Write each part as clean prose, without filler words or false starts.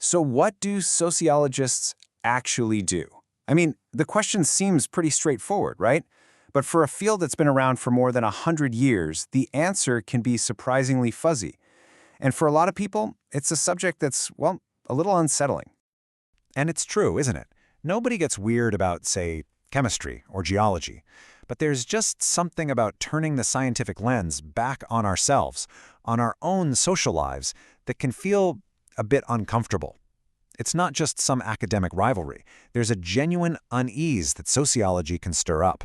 So what do sociologists actually do? I mean, the question seems pretty straightforward, right? But for a field that's been around for more than 100 years, the answer can be surprisingly fuzzy. And for a lot of people, it's a subject that's, well, a little unsettling. And it's true, isn't it? Nobody gets weird about, say, chemistry or geology. But there's just something about turning the scientific lens back on ourselves, on our own social lives, that can feel a bit uncomfortable. It's not just some academic rivalry. There's a genuine unease that sociology can stir up.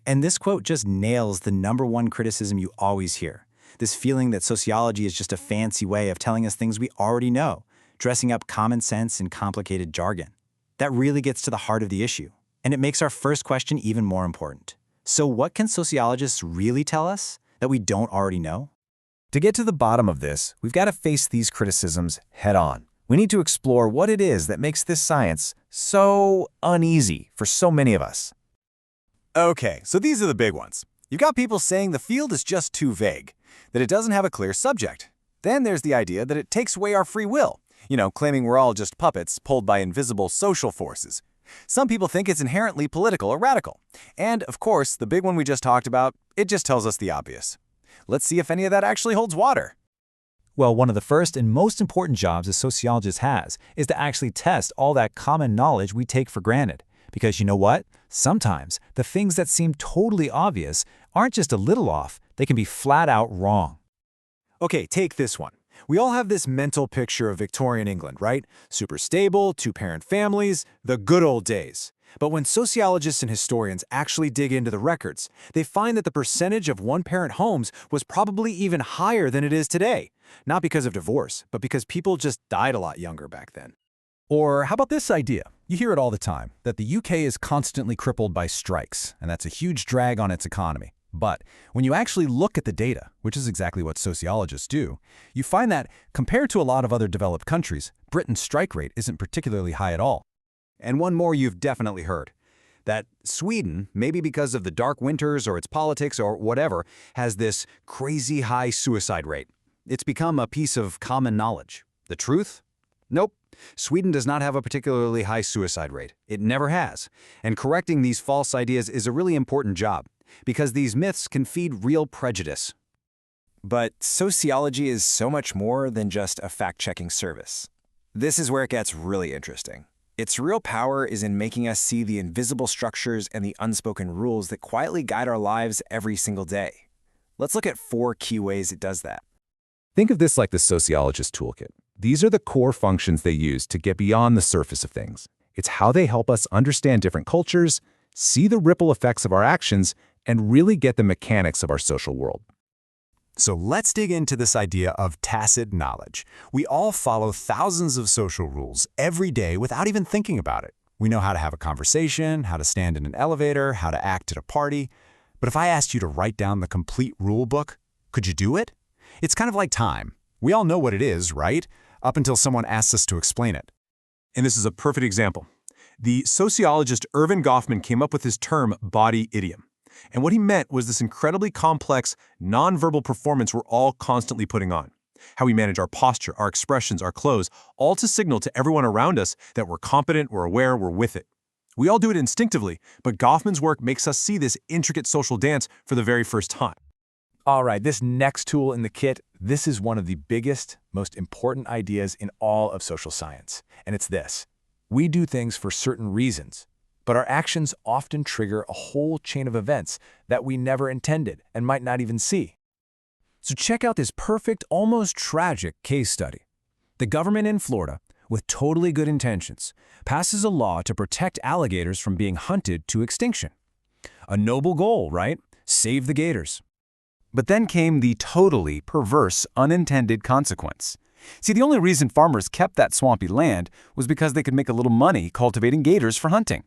And this quote just nails the #1 criticism you always hear. This feeling that sociology is just a fancy way of telling us things we already know, dressing up common sense in complicated jargon. That really gets to the heart of the issue. And it makes our first question even more important. So what can sociologists really tell us that we don't already know? To get to the bottom of this, we've got to face these criticisms head-on. We need to explore what it is that makes this science so uneasy for so many of us. Okay, so these are the big ones. You've got people saying the field is just too vague, that it doesn't have a clear subject. Then there's the idea that it takes away our free will, claiming we're all just puppets pulled by invisible social forces. Some people think it's inherently political or radical. And, of course, the big one we just talked about, it just tells us the obvious. Let's see if any of that actually holds water. Well, one of the first and most important jobs a sociologist has is to actually test all that common knowledge we take for granted. Because you know what? Sometimes the things that seem totally obvious aren't just a little off, they can be flat out wrong. Okay, take this one. We all have this mental picture of Victorian England, right? Super stable, two-parent families, the good old days. But when sociologists and historians actually dig into the records, they find that the percentage of one-parent homes was probably even higher than it is today. Not because of divorce, but because people just died a lot younger back then. Or how about this idea? You hear it all the time, that the UK is constantly crippled by strikes, and that's a huge drag on its economy. But when you actually look at the data, which is exactly what sociologists do, you find that, compared to a lot of other developed countries, Britain's strike rate isn't particularly high at all. And one more you've definitely heard, that Sweden, maybe because of the dark winters or its politics or whatever, has this crazy high suicide rate. It's become a piece of common knowledge. The truth? Nope. Sweden does not have a particularly high suicide rate. It never has. And correcting these false ideas is a really important job, because these myths can feed real prejudice. But sociology is so much more than just a fact-checking service. This is where it gets really interesting. Its real power is in making us see the invisible structures and the unspoken rules that quietly guide our lives every single day. Let's look at 4 key ways it does that. Think of this like the sociologist toolkit. These are the core functions they use to get beyond the surface of things. It's how they help us understand different cultures, see the ripple effects of our actions, and really get the mechanics of our social world. So let's dig into this idea of tacit knowledge. We all follow thousands of social rules every day without even thinking about it. We know how to have a conversation, how to stand in an elevator, how to act at a party. But if I asked you to write down the complete rule book, could you do it? It's kind of like time. We all know what it is, right? Up until someone asks us to explain it. And this is a perfect example. The sociologist Erving Goffman came up with his term body idiom. And what he meant was this incredibly complex, nonverbal performance we're all constantly putting on. How we manage our posture, our expressions, our clothes, all to signal to everyone around us that we're competent, we're aware, we're with it. We all do it instinctively, but Goffman's work makes us see this intricate social dance for the very first time. All right, this next tool in the kit, this is one of the biggest, most important ideas in all of social science. And it's this. We do things for certain reasons, but our actions often trigger a whole chain of events that we never intended and might not even see. So check out this perfect, almost tragic case study. The government in Florida, with totally good intentions, passes a law to protect alligators from being hunted to extinction. A noble goal, right? Save the gators. But then came the totally perverse unintended consequence. See, the only reason farmers kept that swampy land was because they could make a little money cultivating gators for hunting.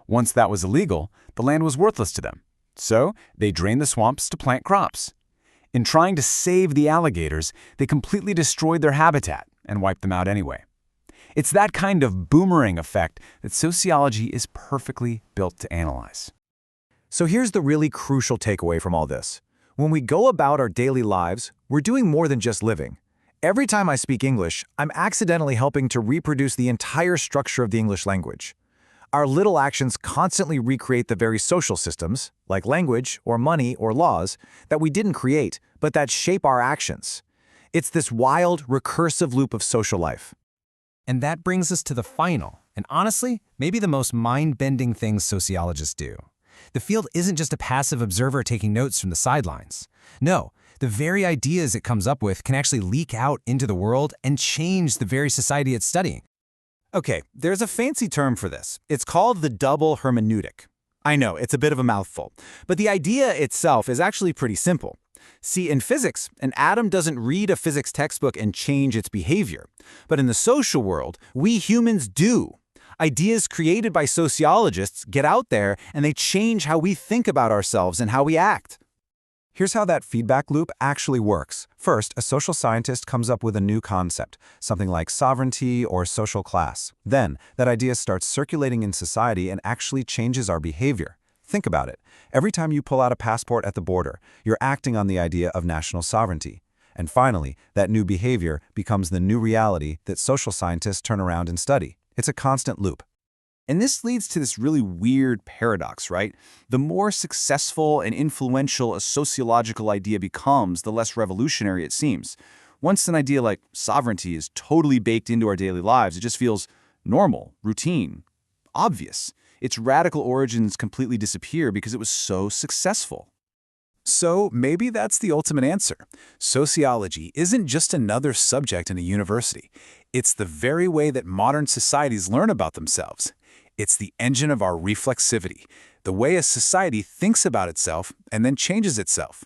Once that was illegal, the land was worthless to them. So they drained the swamps to plant crops. In trying to save the alligators, they completely destroyed their habitat and wiped them out anyway. It's that kind of boomerang effect that sociology is perfectly built to analyze. So here's the really crucial takeaway from all this. When we go about our daily lives, we're doing more than just living. Every time I speak English, I'm accidentally helping to reproduce the entire structure of the English language. Our little actions constantly recreate the very social systems, like language or money or laws, that we didn't create, but that shape our actions. It's this wild, recursive loop of social life. And that brings us to the final, and honestly, maybe the most mind-bending thing sociologists do. The field isn't just a passive observer taking notes from the sidelines. No, the very ideas it comes up with can actually leak out into the world and change the very society it's studying. Okay, there's a fancy term for this. It's called the double hermeneutic. I know, it's a bit of a mouthful, but the idea itself is actually pretty simple. See, in physics, an atom doesn't read a physics textbook and change its behavior. But in the social world, we humans do. Ideas created by sociologists get out there and they change how we think about ourselves and how we act. Here's how that feedback loop actually works. First, a social scientist comes up with a new concept, something like sovereignty or social class. Then, that idea starts circulating in society and actually changes our behavior. Think about it. Every time you pull out a passport at the border, you're acting on the idea of national sovereignty. And finally, that new behavior becomes the new reality that social scientists turn around and study. It's a constant loop. And this leads to this really weird paradox, right? The more successful and influential a sociological idea becomes, the less revolutionary it seems. Once an idea like sovereignty is totally baked into our daily lives, it just feels normal, routine, obvious. Its radical origins completely disappear because it was so successful. So maybe that's the ultimate answer. Sociology isn't just another subject in a university. It's the very way that modern societies learn about themselves. It's the engine of our reflexivity, the way a society thinks about itself and then changes itself.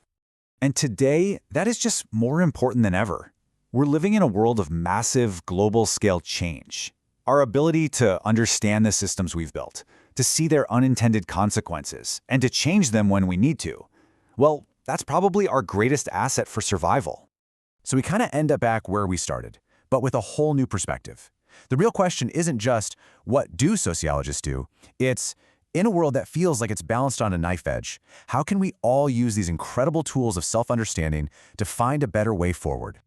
And today, that is just more important than ever. We're living in a world of massive, global-scale change. Our ability to understand the systems we've built, to see their unintended consequences, and to change them when we need to, well, that's probably our greatest asset for survival. So we kind of end up back where we started, but with a whole new perspective. The real question isn't just, what do sociologists do? It's, in a world that feels like it's balanced on a knife edge, how can we all use these incredible tools of self-understanding to find a better way forward?